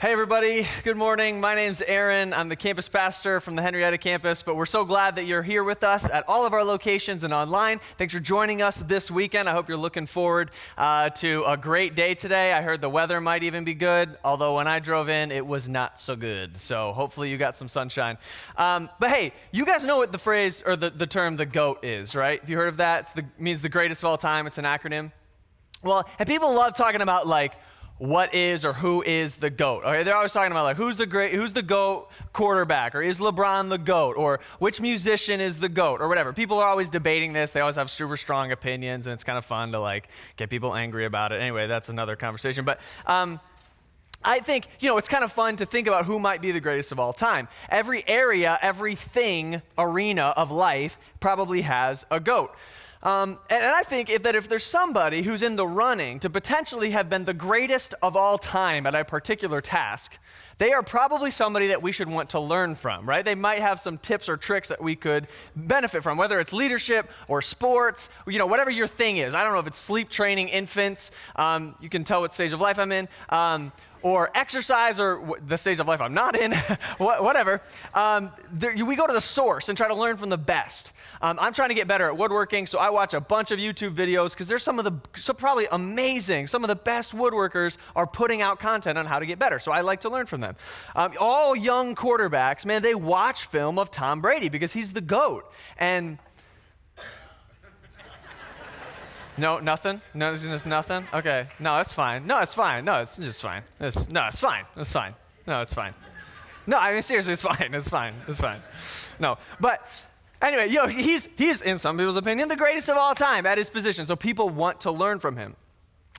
Hey everybody, good morning. My name's Aaron. I'm the campus pastor from the Henrietta campus, but we're so glad that you're here with us at all of our locations and online. Thanks for joining us this weekend. I hope you're looking forward to a great day today. I heard the weather might even be good, although when I drove in, it was not so good. So hopefully you got some sunshine. But hey, you guys know what the phrase or the term the GOAT is, right? Have you heard of that? It means the greatest of all time. It's an acronym. Well, and people love talking about like, what is or who is the GOAT? Okay, they're always talking about like who's the GOAT quarterback, or is LeBron the GOAT, or which musician is the GOAT, or whatever. People are always debating this. They always have super strong opinions, and it's kind of fun to like get people angry about it. Anyway, that's another conversation. But I think, it's kind of fun to think about who might be the greatest of all time. Every area, arena of life probably has a GOAT. And I think if there's somebody who's in the running to potentially have been the greatest of all time at a particular task, they are probably somebody that we should want to learn from, right? They might have some tips or tricks that we could benefit from, whether it's leadership or sports, whatever your thing is. I don't know if it's sleep training infants. You can tell what stage of life I'm in. Or exercise, or the stage of life I'm not in, whatever. We go to the source and try to learn from the best. I'm trying to get better at woodworking, so I watch a bunch of YouTube videos because there's some of the best woodworkers are putting out content on how to get better, so I like to learn from them. All young quarterbacks, man, they watch film of Tom Brady because he's the GOAT. And no, nothing? No, it's just nothing? Okay. No, it's fine. No, it's fine. No, it's just fine. It's fine. It's fine. No, it's fine. No, I mean, seriously, it's fine. It's fine. It's fine. No, but anyway, he's in some people's opinion, the greatest of all time at his position, so people want to learn from him.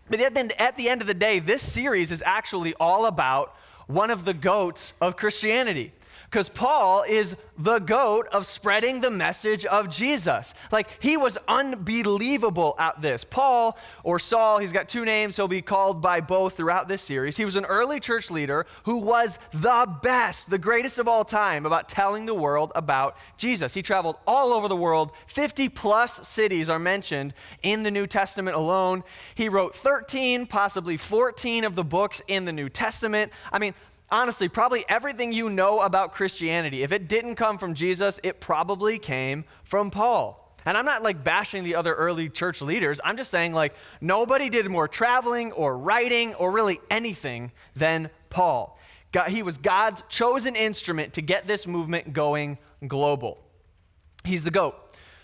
But at the end of the day, this series is actually all about one of the GOATs of Christianity. Because Paul is the GOAT of spreading the message of Jesus. Like, he was unbelievable at this. Paul, or Saul, he's got two names. He'll be called by both throughout this series. He was an early church leader who was the best, the greatest of all time about telling the world about Jesus. He traveled all over the world. 50 plus cities are mentioned in the New Testament alone. He wrote 13, possibly 14 of the books in the New Testament. I mean, honestly, probably everything you know about Christianity, if it didn't come from Jesus, it probably came from Paul. And I'm not like bashing the other early church leaders. I'm just saying like nobody did more traveling or writing or really anything than Paul. He was God's chosen instrument to get this movement going global. He's the GOAT.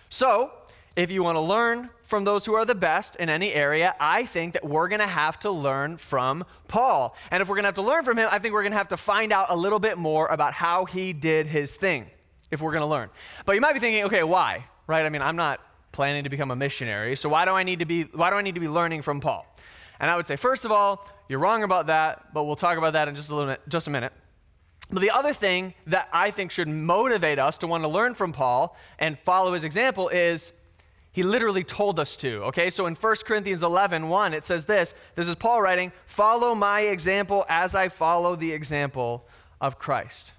So if you want to learn from those who are the best in any area, I think that we're going to have to learn from Paul. And if we're going to have to learn from him, I think we're going to have to find out a little bit more about how he did his thing, if we're going to learn. But you might be thinking, okay, why? Right? I mean, I'm not planning to become a missionary, so why do I need to be learning from Paul? And I would say, first of all, you're wrong about that, but we'll talk about that in just a minute. But the other thing that I think should motivate us to want to learn from Paul and follow his example is he literally told us to, okay? So in 1 Corinthians 11:1, it says this is Paul writing, "Follow my example as I follow the example of Christ."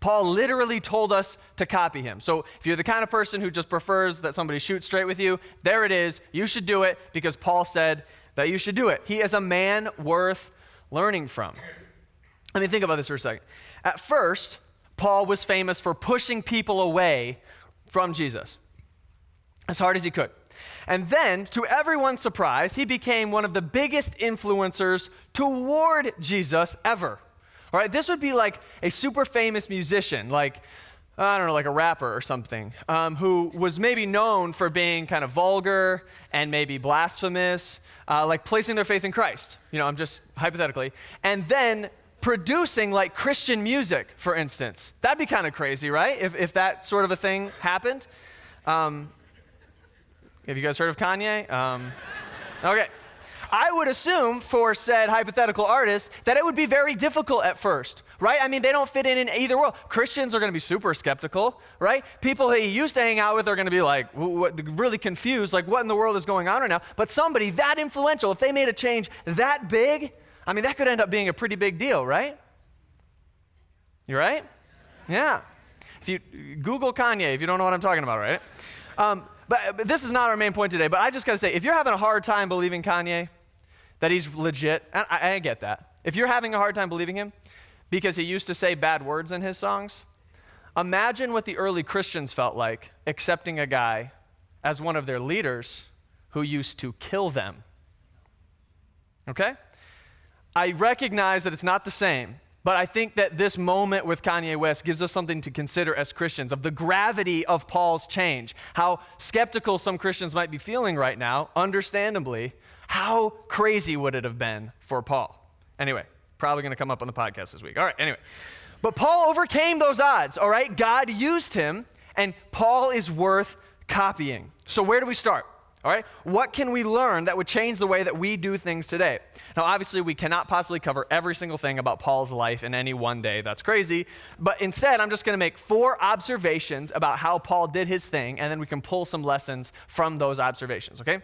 Paul literally told us to copy him. So if you're the kind of person who just prefers that somebody shoot straight with you, there it is. You should do it because Paul said that you should do it. He is a man worth learning from. Let me think about this for a second. At first, Paul was famous for pushing people away from Jesus as hard as he could. And then, to everyone's surprise, he became one of the biggest influencers toward Jesus ever. All right, this would be like a super famous musician, like, I don't know, like a rapper or something, who was maybe known for being kind of vulgar and maybe blasphemous, like placing their faith in Christ. I'm just hypothetically. And then producing like Christian music, for instance. That'd be kind of crazy, right? If that sort of a thing happened. Have you guys heard of Kanye? Okay. I would assume for said hypothetical artists that it would be very difficult at first, right? I mean, they don't fit in either world. Christians are going to be super skeptical, right? People he used to hang out with are going to be like really confused, like what in the world is going on right now? But somebody that influential, if they made a change that big, I mean, that could end up being a pretty big deal, right? You right? Yeah. If you Google Kanye, if you don't know what I'm talking about, right? But this is not our main point today, but I just got to say, if you're having a hard time believing Kanye, that he's legit, I get that. If you're having a hard time believing him, because he used to say bad words in his songs. Imagine what the early Christians felt like accepting a guy as one of their leaders who used to kill them. Okay? I recognize that it's not the same, but I think that this moment with Kanye West gives us something to consider as Christians of the gravity of Paul's change, how skeptical some Christians might be feeling right now, understandably. How crazy would it have been for Paul? Anyway, probably going to come up on the podcast this week. All right, anyway. But Paul overcame those odds, all right? God used him, and Paul is worth copying. So where do we start? All right, what can we learn that would change the way that we do things today? Now, obviously, we cannot possibly cover every single thing about Paul's life in any one day. That's crazy. But instead, I'm just going to make 4 observations about how Paul did his thing, and then we can pull some lessons from those observations, okay?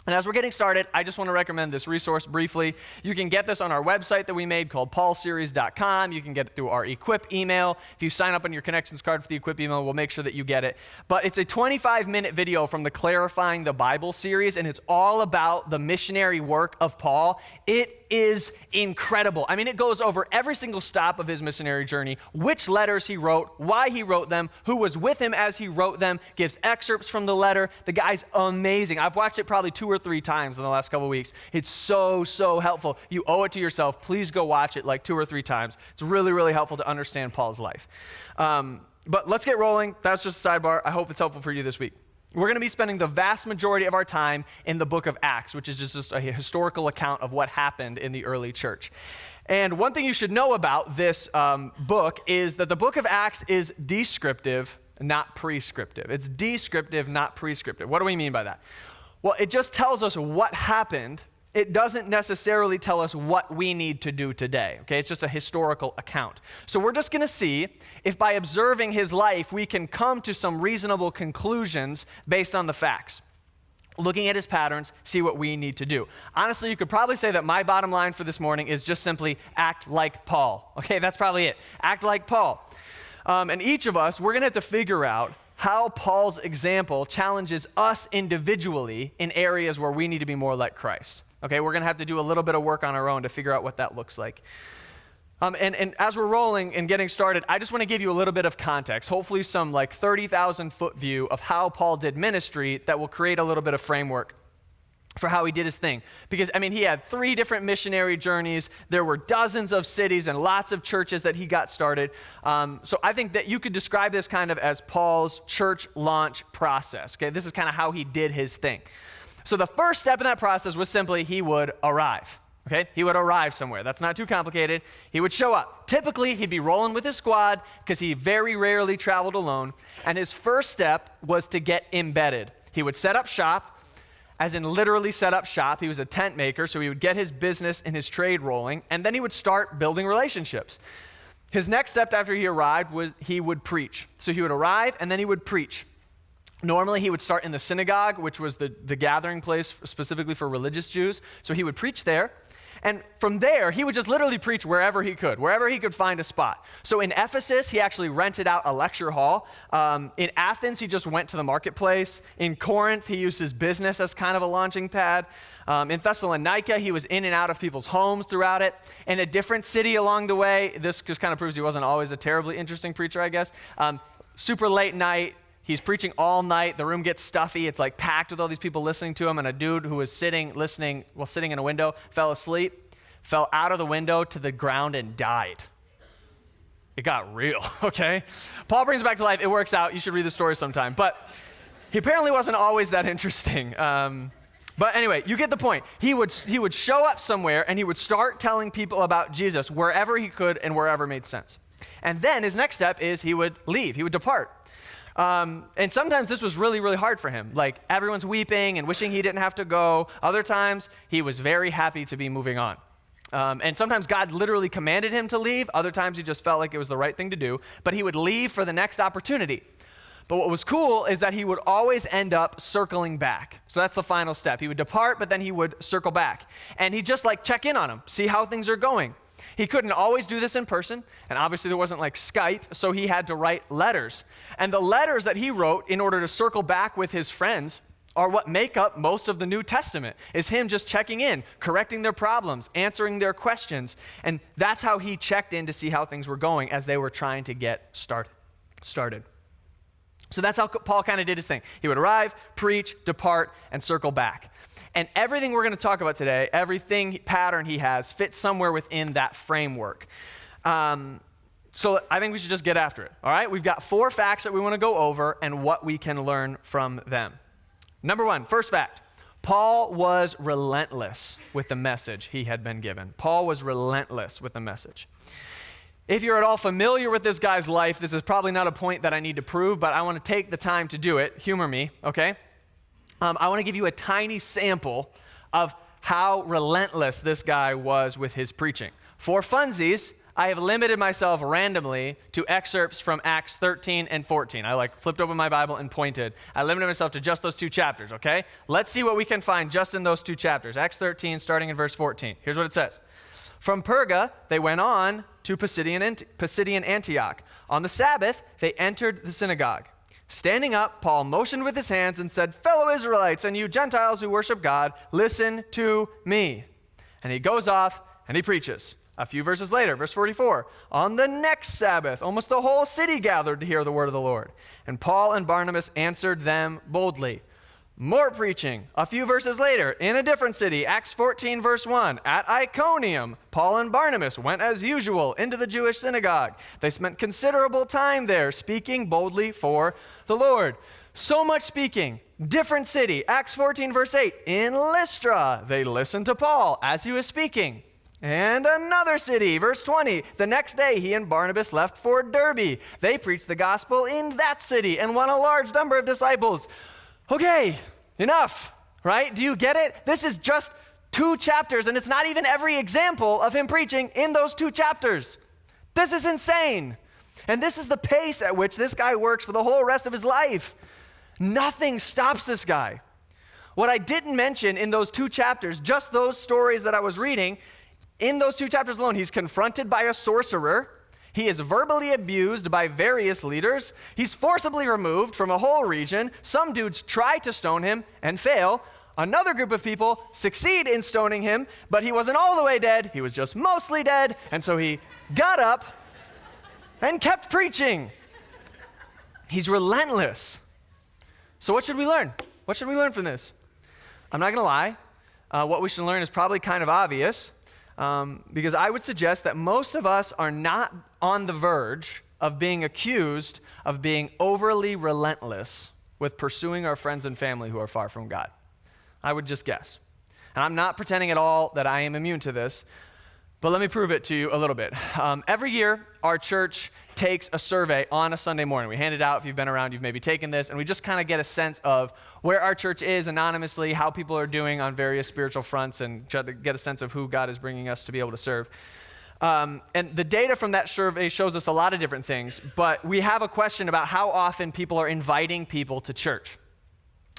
And as we're getting started, I just want to recommend this resource briefly. You can get this on our website that we made called paulseries.com. You can get it through our Equip email. If you sign up on your connections card for the Equip email, we'll make sure that you get it. But it's a 25-minute video from the Clarifying the Bible series, and it's all about the missionary work of Paul. It is incredible. I mean, it goes over every single stop of his missionary journey, which letters he wrote, why he wrote them, who was with him as he wrote them, gives excerpts from the letter. The guy's amazing. I've watched it probably 2 or 3 times in the last couple of weeks. It's so helpful. You owe it to yourself. Please go watch it like 2 or 3 times. It's really helpful to understand Paul's life. But let's get rolling. That's just a sidebar. I hope it's helpful for you this week. We're going to be spending the vast majority of our time in the book of Acts, which is just a historical account of what happened in the early church. And one thing you should know about this book is that the book of Acts is descriptive, not prescriptive. It's descriptive, not prescriptive. What do we mean by that? Well, it just tells us what happened. It doesn't necessarily tell us what we need to do today, okay? It's just a historical account. So we're just going to see if by observing his life, we can come to some reasonable conclusions based on the facts. Looking at his patterns, see what we need to do. Honestly, you could probably say that my bottom line for this morning is just simply act like Paul. Okay, that's probably it. Act like Paul. And each of us, we're going to have to figure out how Paul's example challenges us individually in areas where we need to be more like Christ. Okay, we're going to have to do a little bit of work on our own to figure out what that looks like. And as we're rolling and getting started, I just want to give you a little bit of context, hopefully some like 30,000-foot view of how Paul did ministry that will create a little bit of framework for how he did his thing. Because, I mean, he had 3 different missionary journeys. There were dozens of cities and lots of churches that he got started. So I think that you could describe this kind of as Paul's church launch process. Okay, this is kind of how he did his thing. So the first step in that process was simply he would arrive. Okay, he would arrive somewhere. That's not too complicated. He would show up. Typically, he'd be rolling with his squad because he very rarely traveled alone. And his first step was to get embedded. He would set up shop, as in literally set up shop. He was a tent maker, so he would get his business and his trade rolling, and then he would start building relationships. His next step after he arrived was he would preach. So he would arrive, and then he would preach. Normally, he would start in the synagogue, which was the gathering place specifically for religious Jews. So he would preach there. And from there, he would just literally preach wherever he could find a spot. So in Ephesus, he actually rented out a lecture hall. In Athens, he just went to the marketplace. In Corinth, he used his business as kind of a launching pad. In Thessalonica, he was in and out of people's homes throughout it. In a different city along the way, this just kind of proves he wasn't always a terribly interesting preacher, I guess. Super late night. He's preaching all night. The room gets stuffy. It's like packed with all these people listening to him. And a dude who was sitting in a window, fell asleep, fell out of the window to the ground and died. It got real, okay? Paul brings it back to life. It works out. You should read the story sometime. But he apparently wasn't always that interesting. But anyway, you get the point. He would show up somewhere and he would start telling people about Jesus wherever he could and wherever made sense. And then his next step is he would leave. He would depart. And sometimes this was really hard for him. Like everyone's weeping and wishing he didn't have to go. Other times he was very happy to be moving on. And sometimes God literally commanded him to leave. Other times he just felt like it was the right thing to do. But he would leave for the next opportunity. But what was cool is that he would always end up circling back. So that's the final step. He would depart, but then he would circle back. And he'd just like check in on him, see how things are going. He couldn't always do this in person, and obviously there wasn't like Skype, so he had to write letters. And the letters that he wrote in order to circle back with his friends are what make up most of the New Testament, is him just checking in, correcting their problems, answering their questions. And that's how he checked in to see how things were going as they were trying to get started. So that's how Paul kind of did his thing. He would arrive, preach, depart, and circle back. And everything we're going to talk about today, everything pattern he has, fits somewhere within that framework. So I think we should just get after it, all right? We've got 4 facts that we want to go over and what we can learn from them. Number 1, first fact, Paul was relentless with the message he had been given. Paul was relentless with the message. If you're at all familiar with this guy's life, this is probably not a point that I need to prove, but I want to take the time to do it. Humor me, okay? I want to give you a tiny sample of how relentless this guy was with his preaching. For funsies, I have limited myself randomly to excerpts from Acts 13 and 14. I flipped open my Bible and pointed. I limited myself to just those 2 chapters, okay? Let's see what we can find just in those 2 chapters. Acts 13, starting in verse 14. Here's what it says. From Perga, they went on to Pisidian Antioch. On the Sabbath, they entered the synagogue. Standing up, Paul motioned with his hands and said, "Fellow Israelites, and you Gentiles who worship God, listen to me." And he goes off and he preaches. A few verses later, verse 44, on the next Sabbath, almost the whole city gathered to hear the word of the Lord. And Paul and Barnabas answered them boldly. More preaching. A few verses later, in a different city, Acts 14, verse 1, at Iconium, Paul and Barnabas went as usual into the Jewish synagogue. They spent considerable time there, speaking boldly for the Lord. So much speaking. Different city, Acts 14, verse 8, in Lystra, they listened to Paul as he was speaking. And another city, verse 20, the next day he and Barnabas left for Derbe. They preached the gospel in that city and won a large number of disciples. Okay, enough, right? Do you get it? This is just 2 chapters, and it's not even every example of him preaching in those 2 chapters. This is insane. And this is the pace at which this guy works for the whole rest of his life. Nothing stops this guy. What I didn't mention in those 2 chapters, just those stories that I was reading, in those 2 chapters alone, he's confronted by a sorcerer. He is verbally abused by various leaders. He's forcibly removed from a whole region. Some dudes try to stone him and fail. Another group of people succeed in stoning him, but he wasn't all the way dead. He was just mostly dead. And so he got up and kept preaching. He's relentless. So what should we learn? What should we learn from this? I'm not going to lie. What we should learn is probably kind of obvious. Because I would suggest that most of us are not on the verge of being accused of being overly relentless with pursuing our friends and family who are far from God. I would just guess. And I'm not pretending at all that I am immune to this, but let me prove it to you a little bit. Every year, our church takes a survey on a Sunday morning. We hand it out. If you've been around, you've maybe taken this, and we just kind of get a sense of where our church is anonymously, how people are doing on various spiritual fronts, and try to get a sense of who God is bringing us to be able to serve. And the data from that survey shows us a lot of different things, but we have a question about how often people are inviting people to church.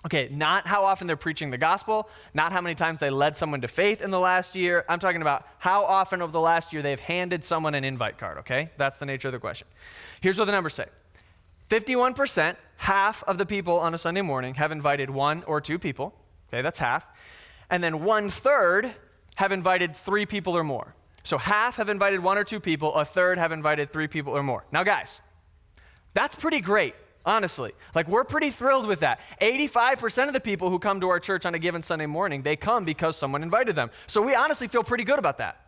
Okay, not how often they're preaching the gospel, not how many times they led someone to faith in the last year. I'm talking about how often over the last year they've handed someone an invite card, okay? That's the nature of the question. Here's what the numbers say. 51%, half of the people on a Sunday morning have invited 1 or 2 people. Okay, that's half. And then 1/3 have invited 3 people or more. So half have invited 1 or 2 people, 1/3 have invited 3 people or more. Now guys, that's pretty great. Honestly, we're pretty thrilled with that. 85% of the people who come to our church on a given Sunday morning, they come because someone invited them. So we honestly feel pretty good about that.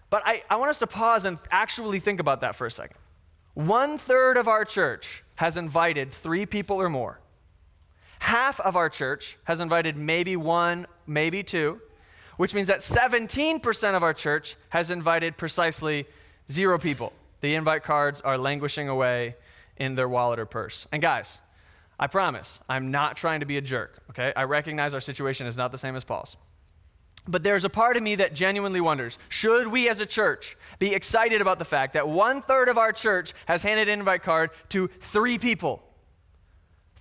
But I want us to pause and actually think about that for a second. 1/3 of our church has invited 3 people or more. Half of our church has invited maybe 1, maybe 2, which means that 17% of our church has invited precisely 0 people. The invite cards are languishing away in their wallet or purse. And guys, I promise, I'm not trying to be a jerk, okay? I recognize our situation is not the same as Paul's. But there's a part of me that genuinely wonders, should we as a church be excited about the fact that 1/3 of our church has handed an invite card to 3 people?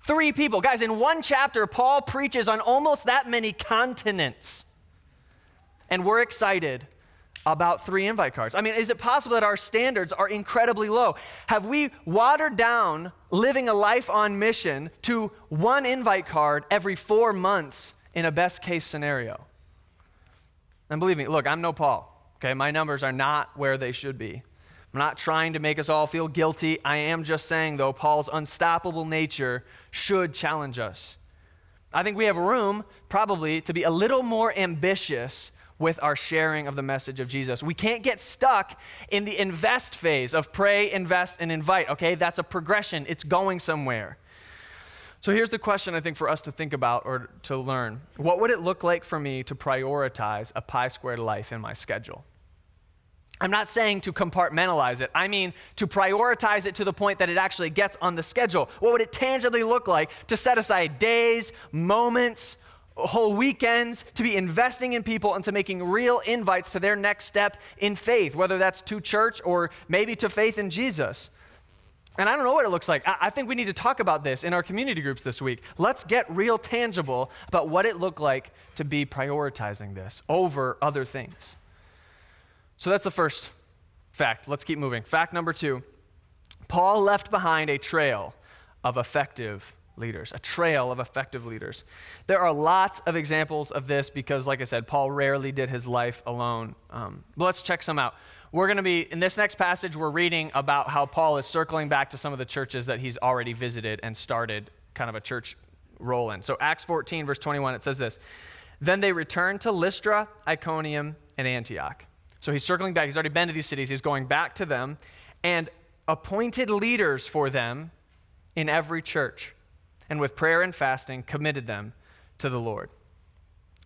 3 people. Guys, in 1 chapter, Paul preaches on almost that many continents. And we're excited about 3 invite cards? I mean, is it possible that our standards are incredibly low? Have we watered down living a life on mission to 1 invite card every 4 months in a best case scenario? And believe me, look, I'm no Paul, okay? My numbers are not where they should be. I'm not trying to make us all feel guilty. I am just saying, though, Paul's unstoppable nature should challenge us. I think we have room, probably, to be a little more ambitious with our sharing of the message of Jesus. We can't get stuck in the invest phase of pray, invest, and invite, okay? That's a progression. It's going somewhere. So here's the question I think for us to think about or to learn. What would it look like for me to prioritize a pi squared life in my schedule? I'm not saying to compartmentalize it. I mean to prioritize it to the point that it actually gets on the schedule. What would it tangibly look like to set aside days, moments, whole weekends to be investing in people and to making real invites to their next step in faith, whether that's to church or maybe to faith in Jesus? And I don't know what it looks like. I think we need to talk about this in our community groups this week. Let's get real tangible about what it looked like to be prioritizing this over other things. So that's the first fact. Let's keep moving. Fact number 2, Paul left behind a trail of effective leaders, a trail of effective leaders. There are lots of examples of this because, like I said, Paul rarely did his life alone. But let's check some out. We're going to be, in this next passage, we're reading about how Paul is circling back to some of the churches that he's already visited and started kind of a church role in. So Acts 14, verse 21, it says this: Then they returned to Lystra, Iconium, and Antioch. So he's circling back. He's already been to these cities. He's going back to them and appointed leaders for them in every church, and with prayer and fasting committed them to the Lord.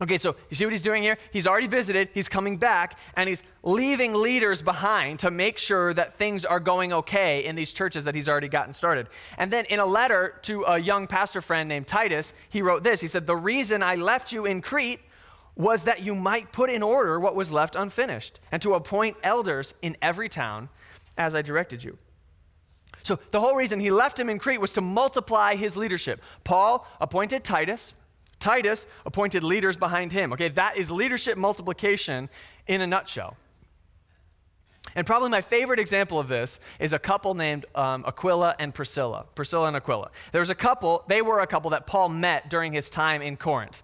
Okay, so you see what he's doing here? He's already visited, he's coming back, and he's leaving leaders behind to make sure that things are going okay in these churches that he's already gotten started. And then in a letter to a young pastor friend named Titus, he wrote this. He said, "The reason I left you in Crete was that you might put in order what was left unfinished, and to appoint elders in every town as I directed you." So the whole reason he left him in Crete was to multiply his leadership. Paul appointed Titus. Titus appointed leaders behind him. Okay, that is leadership multiplication in a nutshell. And probably my favorite example of this is a couple named Aquila and Priscilla. Priscilla and Aquila. They were a couple that Paul met during his time in Corinth.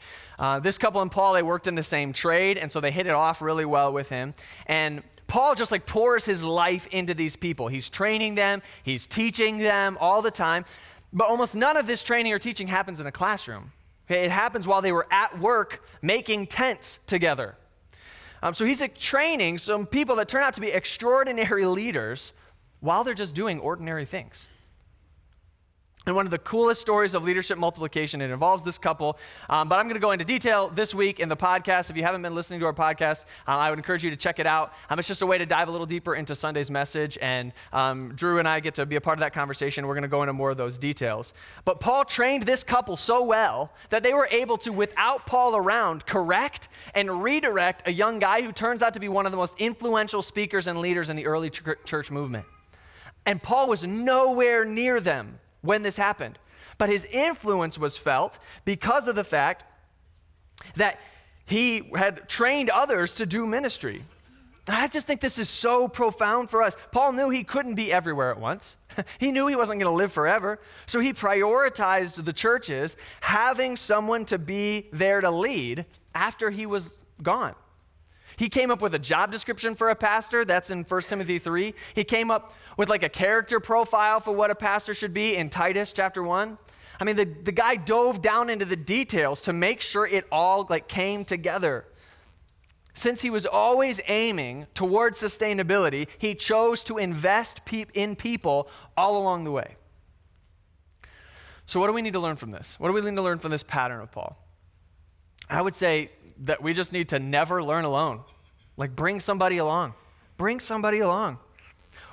This couple and Paul, they worked in the same trade, and so they hit it off really well with him. And Paul just pours his life into these people. He's training them, he's teaching them all the time, but almost none of this training or teaching happens in a classroom. Okay, it happens while they were at work making tents together. So he's training some people that turn out to be extraordinary leaders while they're just doing ordinary things. And one of the coolest stories of leadership multiplication, it involves this couple, but I'm going to go into detail this week in the podcast. If you haven't been listening to our podcast, I would encourage you to check it out. It's just a way to dive a little deeper into Sunday's message, and Drew and I get to be a part of that conversation. We're going to go into more of those details. But Paul trained this couple so well that they were able to, without Paul around, correct and redirect a young guy who turns out to be one of the most influential speakers and leaders in the early church movement. And Paul was nowhere near them when this happened. But his influence was felt because of the fact that he had trained others to do ministry. I just think this is so profound for us. Paul knew he couldn't be everywhere at once. He knew he wasn't going to live forever. So he prioritized the churches, having someone to be there to lead after he was gone. He came up with a job description for a pastor. That's in 1 Timothy 3. He came up with a character profile for what a pastor should be in Titus chapter 1. I mean, the guy dove down into the details to make sure it all came together. Since he was always aiming towards sustainability, he chose to invest in people all along the way. So what do we need to learn from this? What do we need to learn from this pattern of Paul? I would say that we just need to never learn alone. Bring somebody along. Bring somebody along.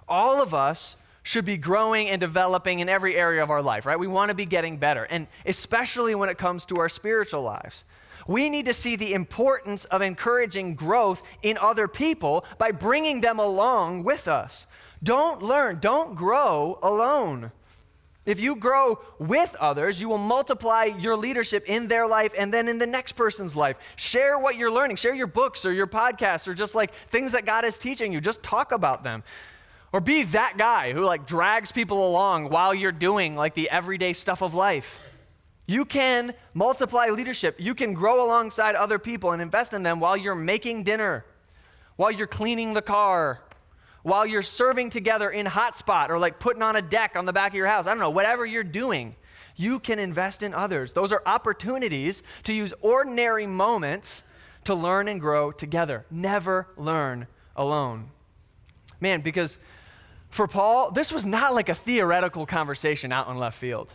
All of us should be growing and developing in every area of our life, right? We want to be getting better, and especially when it comes to our spiritual lives. We need to see the importance of encouraging growth in other people by bringing them along with us. Don't grow alone. If you grow with others, you will multiply your leadership in their life and then in the next person's life. Share what you're learning. Share your books or your podcasts or just like things that God is teaching you. Just talk about them. Or be that guy who like drags people along while you're doing like the everyday stuff of life. You can multiply leadership. You can grow alongside other people and invest in them while you're making dinner, while you're cleaning the car, while you're serving together in hotspot or like putting on a deck on the back of your house. I don't know, whatever you're doing, you can invest in others. Those are opportunities to use ordinary moments to learn and grow together. Never learn alone. Man, because for Paul, this was not like a theoretical conversation out in left field.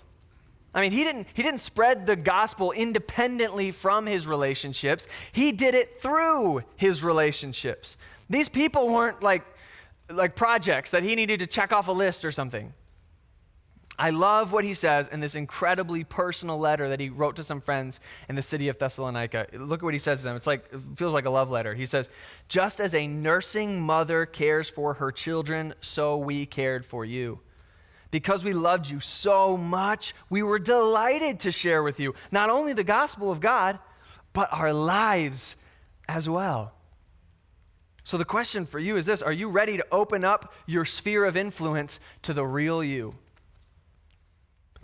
I mean, he didn't spread the gospel independently from his relationships. He did it through his relationships. These people weren't like projects that he needed to check off a list or something. I love what he says in this incredibly personal letter that he wrote to some friends in the city of Thessalonica. Look at what he says to them. It feels like a love letter. He says, "Just as a nursing mother cares for her children, so we cared for you. Because we loved you so much, we were delighted to share with you not only the gospel of God, but our lives as well." So the question for you is this: are you ready to open up your sphere of influence to the real you?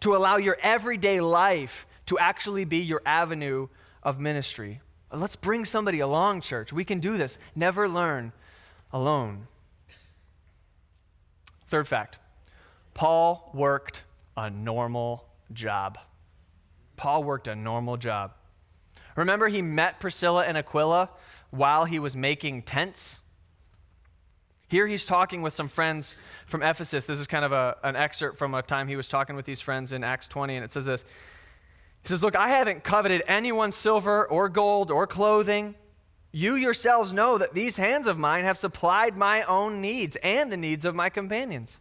To allow your everyday life to actually be your avenue of ministry? Let's bring somebody along, church. We can do this. Never learn alone. Third fact, Paul worked a normal job. Paul worked a normal job. Remember, he met Priscilla and Aquila while he was making tents? Here he's talking with some friends from Ephesus. This is kind of an excerpt from a time he was talking with these friends in Acts 20, and it says this. He says, "Look, I haven't coveted anyone's silver or gold or clothing. You yourselves know that these hands of mine have supplied my own needs and the needs of my companions."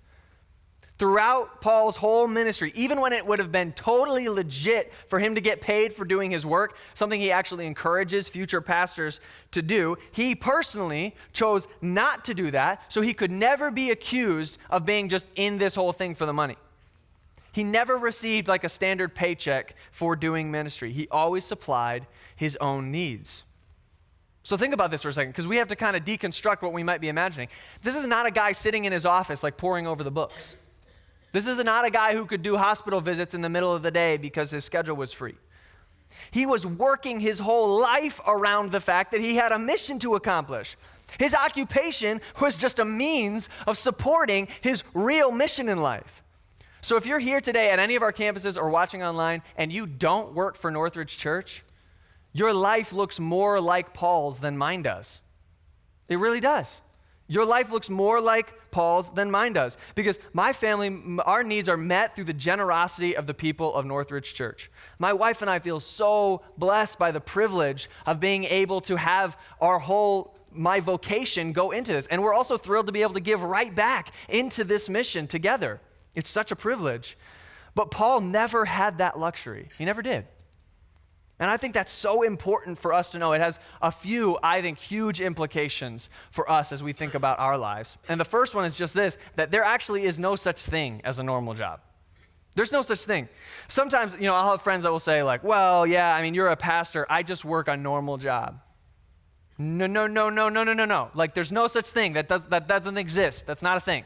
Throughout Paul's whole ministry, even when it would have been totally legit for him to get paid for doing his work, something he actually encourages future pastors to do, he personally chose not to do that so he could never be accused of being just in this whole thing for the money. He never received like a standard paycheck for doing ministry. He always supplied his own needs. So think about this for a second, because we have to kind of deconstruct what we might be imagining. This is not a guy sitting in his office like poring over the books. This is not a guy who could do hospital visits in the middle of the day because his schedule was free. He was working his whole life around the fact that he had a mission to accomplish. His occupation was just a means of supporting his real mission in life. So if you're here today at any of our campuses or watching online and you don't work for Northridge Church, your life looks more like Paul's than mine does. It really does. Your life looks more like Paul's than mine does, because my family, our needs are met through the generosity of the people of Northridge Church. My wife and I feel so blessed by the privilege of being able to have my vocation go into this. And we're also thrilled to be able to give right back into this mission together. It's such a privilege. But Paul never had that luxury. He never did. And I think that's so important for us to know. It has a few, I think, huge implications for us as we think about our lives. And the first one is just this, that there actually is no such thing as a normal job. There's no such thing. Sometimes, I'll have friends that will say like, well, yeah, I mean, you're a pastor. I just work a normal job. No. Like, there's no such thing. That doesn't exist. That's not a thing.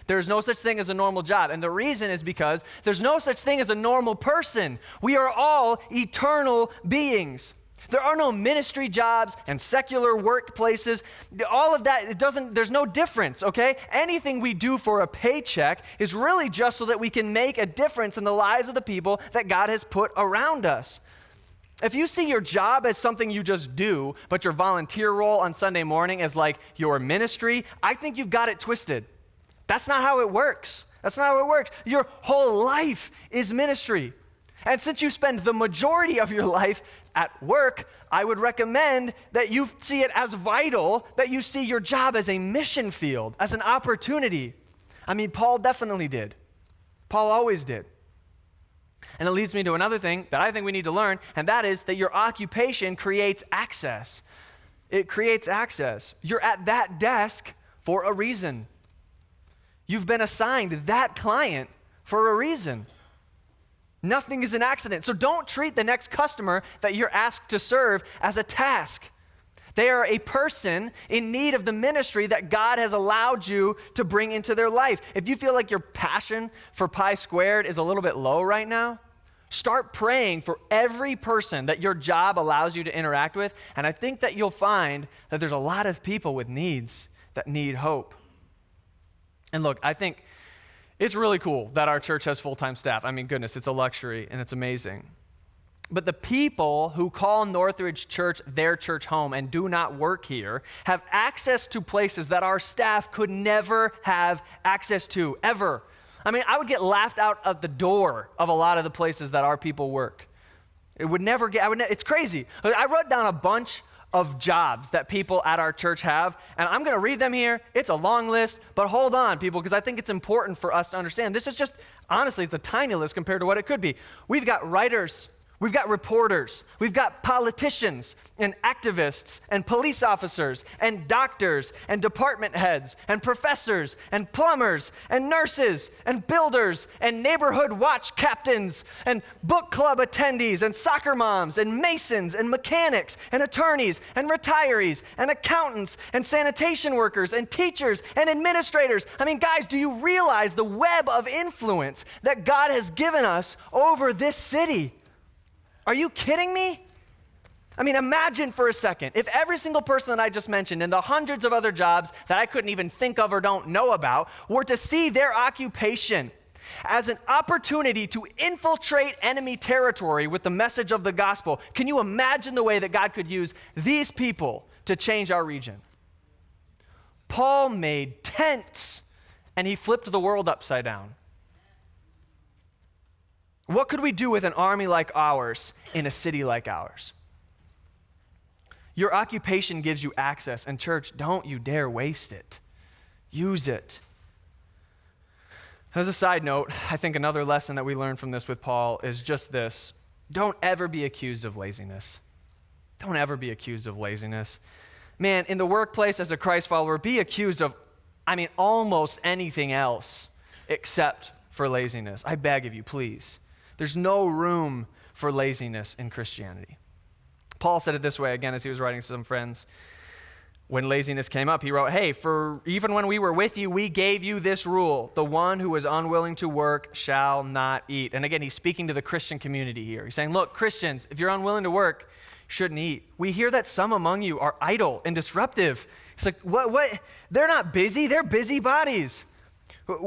There's no such thing as a normal job. And the reason is because there's no such thing as a normal person. We are all eternal beings. There are no ministry jobs and secular workplaces. All of that, there's no difference, okay? Anything we do for a paycheck is really just so that we can make a difference in the lives of the people that God has put around us. If you see your job as something you just do, but your volunteer role on Sunday morning as like your ministry, I think you've got it twisted. That's not how it works. That's not how it works. Your whole life is ministry. And since you spend the majority of your life at work, I would recommend that you see it as vital, that you see your job as a mission field, as an opportunity. I mean, Paul definitely did. Paul always did. And it leads me to another thing that I think we need to learn, and that is that your occupation creates access. It creates access. You're at that desk for a reason. You've been assigned that client for a reason. Nothing is an accident. So don't treat the next customer that you're asked to serve as a task. They are a person in need of the ministry that God has allowed you to bring into their life. If you feel like your passion for Pi Squared is a little bit low right now, start praying for every person that your job allows you to interact with, and I think that you'll find that there's a lot of people with needs that need hope. And look, I think it's really cool that our church has full-time staff. I mean, goodness, it's a luxury and it's amazing. But the people who call Northridge Church their church home and do not work here have access to places that our staff could never have access to, ever. I mean, I would get laughed out of the door of a lot of the places that our people work. It would never get, it's crazy. I wrote down a bunch of jobs that people at our church have, and I'm going to read them here. It's a long list, but hold on, people, because I think it's important for us to understand. This is just, honestly, it's a tiny list compared to what it could be. We've got writers. We've got reporters, we've got politicians and activists and police officers and doctors and department heads and professors and plumbers and nurses and builders and neighborhood watch captains and book club attendees and soccer moms and masons and mechanics and attorneys and retirees and accountants and sanitation workers and teachers and administrators. I mean, guys, do you realize the web of influence that God has given us over this city? Are you kidding me? I mean, imagine for a second, if every single person that I just mentioned and the hundreds of other jobs that I couldn't even think of or don't know about were to see their occupation as an opportunity to infiltrate enemy territory with the message of the gospel. Can you imagine the way that God could use these people to change our region? Paul made tents and he flipped the world upside down. What could we do with an army like ours in a city like ours? Your occupation gives you access, and church, don't you dare waste it. Use it. As a side note, I think another lesson that we learn from this with Paul is just this. Don't ever be accused of laziness. Don't ever be accused of laziness. Man, in the workplace as a Christ follower, be accused of, almost anything else except for laziness. I beg of you, please. There's no room for laziness in Christianity. Paul said it this way, again, as he was writing to some friends. When laziness came up, he wrote, hey, for even when we were with you, we gave you this rule. The one who is unwilling to work shall not eat. And again, he's speaking to the Christian community here. He's saying, look, Christians, if you're unwilling to work, you shouldn't eat. We hear that some among you are idle and disruptive. It's like, what? They're not busy. They're busybodies.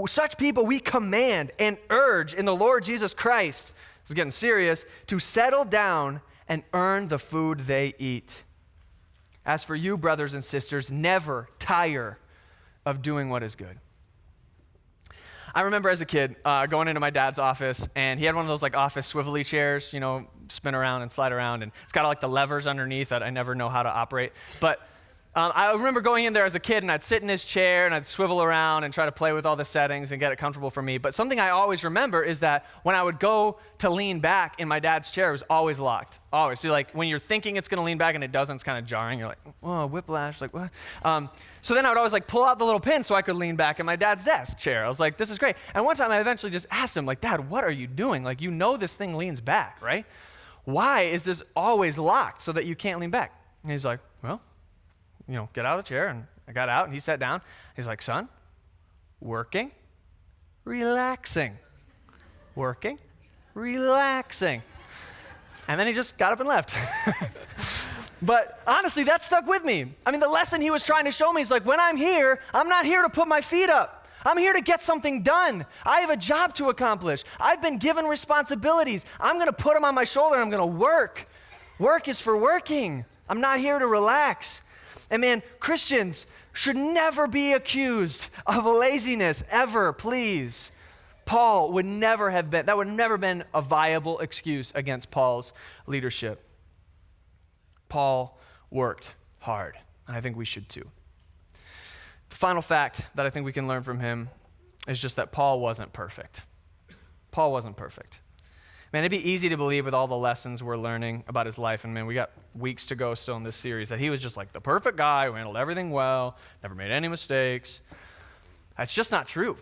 Such people we command and urge in the Lord Jesus Christ, this is getting serious, to settle down and earn the food they eat. As for you, brothers and sisters, never tire of doing what is good. I remember as a kid going into my dad's office, and he had one of those like office swivelly chairs, spin around and slide around, and it's got like the levers underneath that I never know how to operate. But I remember going in there as a kid, and I'd sit in his chair, and I'd swivel around and try to play with all the settings and get it comfortable for me. But something I always remember is that when I would go to lean back in my dad's chair, it was always locked. Always. So like when you're thinking it's going to lean back and it doesn't, it's kind of jarring. You're like, whoa, whiplash, like what? So then I would always like pull out the little pin so I could lean back in my dad's desk chair. I was like, this is great. And one time I eventually just asked him, like, Dad, what are you doing? Like, this thing leans back, right? Why is this always locked so that you can't lean back? And he's like, well, get out of the chair. And I got out and he sat down. He's like, son, working, relaxing, working, relaxing. And then he just got up and left. But honestly, that stuck with me. The lesson he was trying to show me is like, when I'm here, I'm not here to put my feet up. I'm here to get something done. I have a job to accomplish. I've been given responsibilities. I'm going to put them on my shoulder and I'm going to work. Work is for working. I'm not here to relax. And man, Christians should never be accused of laziness, ever, please. Paul would never have been, that would never been a viable excuse against Paul's leadership. Paul worked hard, and I think we should too. The final fact that I think we can learn from him is just that Paul wasn't perfect. Paul wasn't perfect. Man, it'd be easy to believe with all the lessons we're learning about his life, and man, we got weeks to go still in this series, that he was just like the perfect guy who handled everything well, never made any mistakes. That's just not true.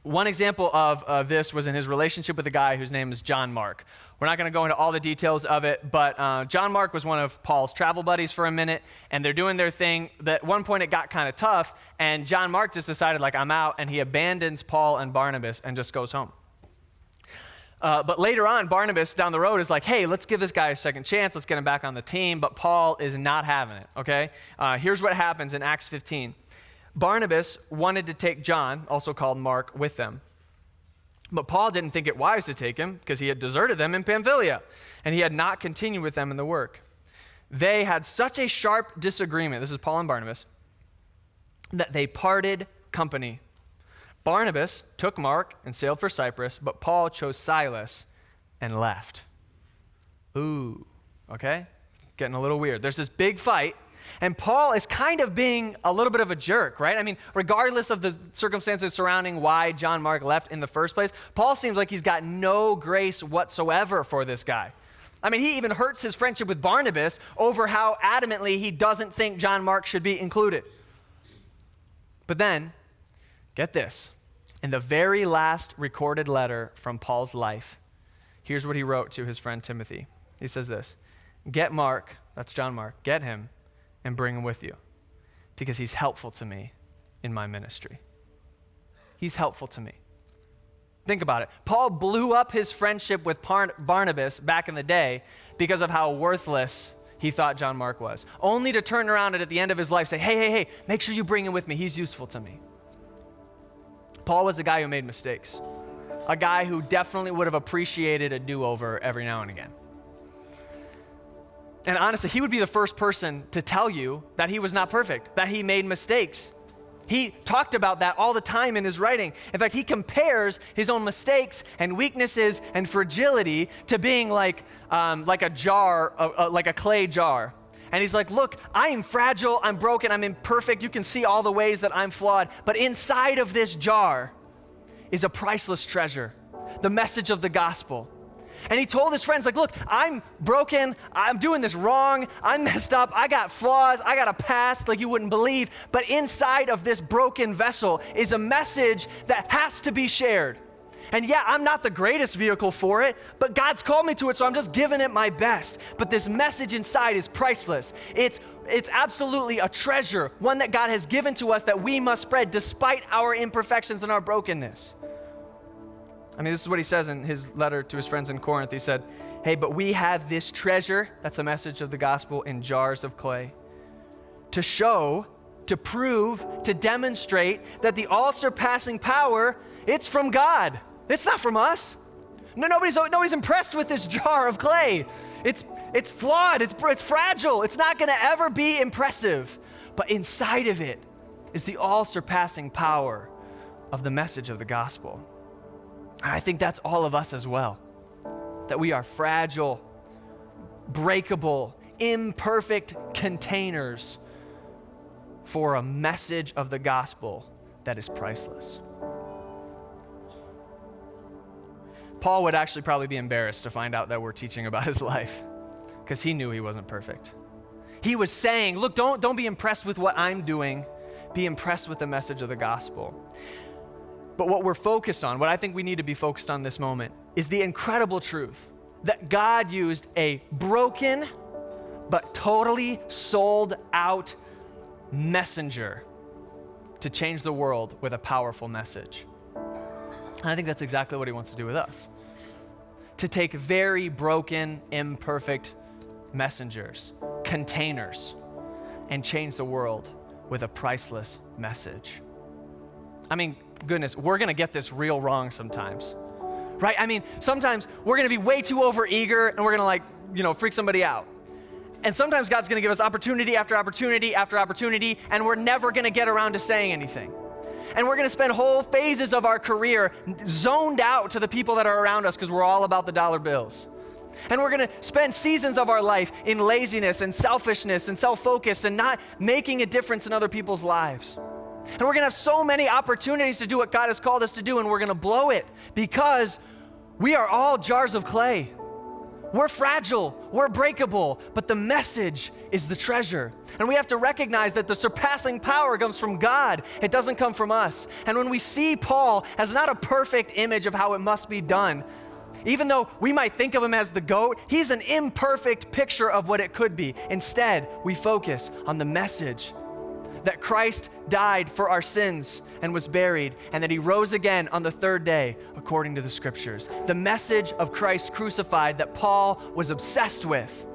One example of this was in his relationship with a guy whose name is John Mark. We're not going to go into all the details of it, but John Mark was one of Paul's travel buddies for a minute, and they're doing their thing. At one point, it got kind of tough, and John Mark just decided, like, I'm out, and he abandons Paul and Barnabas and just goes home. But later on, Barnabas down the road is like, hey, let's give this guy a second chance. Let's get him back on the team. But Paul is not having it, okay? Here's what happens in Acts 15. Barnabas wanted to take John, also called Mark, with them. But Paul didn't think it wise to take him because he had deserted them in Pamphylia, and he had not continued with them in the work. They had such a sharp disagreement, this is Paul and Barnabas, that they parted company. Barnabas took Mark and sailed for Cyprus, but Paul chose Silas and left. Ooh, okay? Getting a little weird. There's this big fight, and Paul is kind of being a little bit of a jerk, right? I mean, regardless of the circumstances surrounding why John Mark left in the first place, Paul seems like he's got no grace whatsoever for this guy. I mean, he even hurts his friendship with Barnabas over how adamantly he doesn't think John Mark should be included. But then, get this, in the very last recorded letter from Paul's life, here's what he wrote to his friend Timothy. He says this, get Mark, that's John Mark, get him and bring him with you because he's helpful to me in my ministry. He's helpful to me. Think about it. Paul blew up his friendship with Barnabas back in the day because of how worthless he thought John Mark was, only to turn around and at the end of his life say, hey, make sure you bring him with me. He's useful to me. Paul was a guy who made mistakes, a guy who definitely would have appreciated a do-over every now and again. And honestly, he would be the first person to tell you that he was not perfect, that he made mistakes. He talked about that all the time in his writing. In fact, he compares his own mistakes and weaknesses and fragility to being like a jar, like a clay jar. And he's like, look, I am fragile, I'm broken, I'm imperfect. You can see all the ways that I'm flawed. But inside of this jar is a priceless treasure, the message of the gospel. And he told his friends, like, look, I'm broken, I'm doing this wrong, I'm messed up, I got flaws, I got a past like you wouldn't believe. But inside of this broken vessel is a message that has to be shared. And yeah, I'm not the greatest vehicle for it, but God's called me to it, so I'm just giving it my best. But this message inside is priceless. It's absolutely a treasure, one that God has given to us that we must spread despite our imperfections and our brokenness. I mean, this is what he says in his letter to his friends in Corinth. He said, hey, but we have this treasure, that's the message of the gospel, in jars of clay, to show, to prove, to demonstrate that the all-surpassing power, it's from God. It's not from us. Nobody's impressed with this jar of clay. It's flawed, it's fragile, it's not gonna ever be impressive. But inside of it is the all-surpassing power of the message of the gospel. I think that's all of us as well, that we are fragile, breakable, imperfect containers for a message of the gospel that is priceless. Paul would actually probably be embarrassed to find out that we're teaching about his life because he knew he wasn't perfect. He was saying, look, don't be impressed with what I'm doing. Be impressed with the message of the gospel. But what we're focused on, what I think we need to be focused on this moment, is the incredible truth that God used a broken but totally sold out messenger to change the world with a powerful message. And I think that's exactly what he wants to do with us. To take very broken, imperfect messengers, containers, and change the world with a priceless message. I mean, goodness, we're gonna get this real wrong sometimes, right? I mean, sometimes we're gonna be way too overeager and we're gonna freak somebody out. And sometimes God's gonna give us opportunity after opportunity after opportunity, and we're never gonna get around to saying anything. And we're gonna spend whole phases of our career zoned out to the people that are around us because we're all about the dollar bills. And we're gonna spend seasons of our life in laziness and selfishness and self-focus and not making a difference in other people's lives. And we're gonna have so many opportunities to do what God has called us to do, and we're gonna blow it because we are all jars of clay. We're fragile, we're breakable, but the message is the treasure. And we have to recognize that the surpassing power comes from God. It doesn't come from us. And when we see Paul as not a perfect image of how it must be done, even though we might think of him as the GOAT, he's an imperfect picture of what it could be. Instead, we focus on the message that Christ died for our sins and was buried, and that he rose again on the third day, according to the scriptures. The message of Christ crucified that Paul was obsessed with,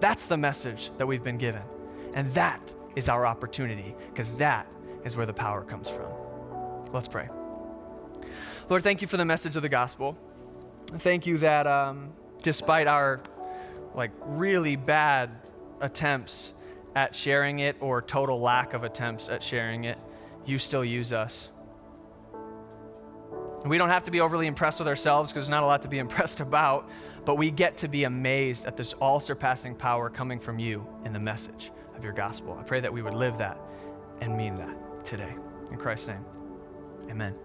that's the message that we've been given. And that is our opportunity, because that is where the power comes from. Let's pray. Lord, thank you for the message of the gospel. Thank you that despite our really bad attempts at sharing it, or total lack of attempts at sharing it, you still use us. We don't have to be overly impressed with ourselves, because there's not a lot to be impressed about, but we get to be amazed at this all-surpassing power coming from you in the message of your gospel. I pray that we would live that and mean that today. In Christ's name, amen.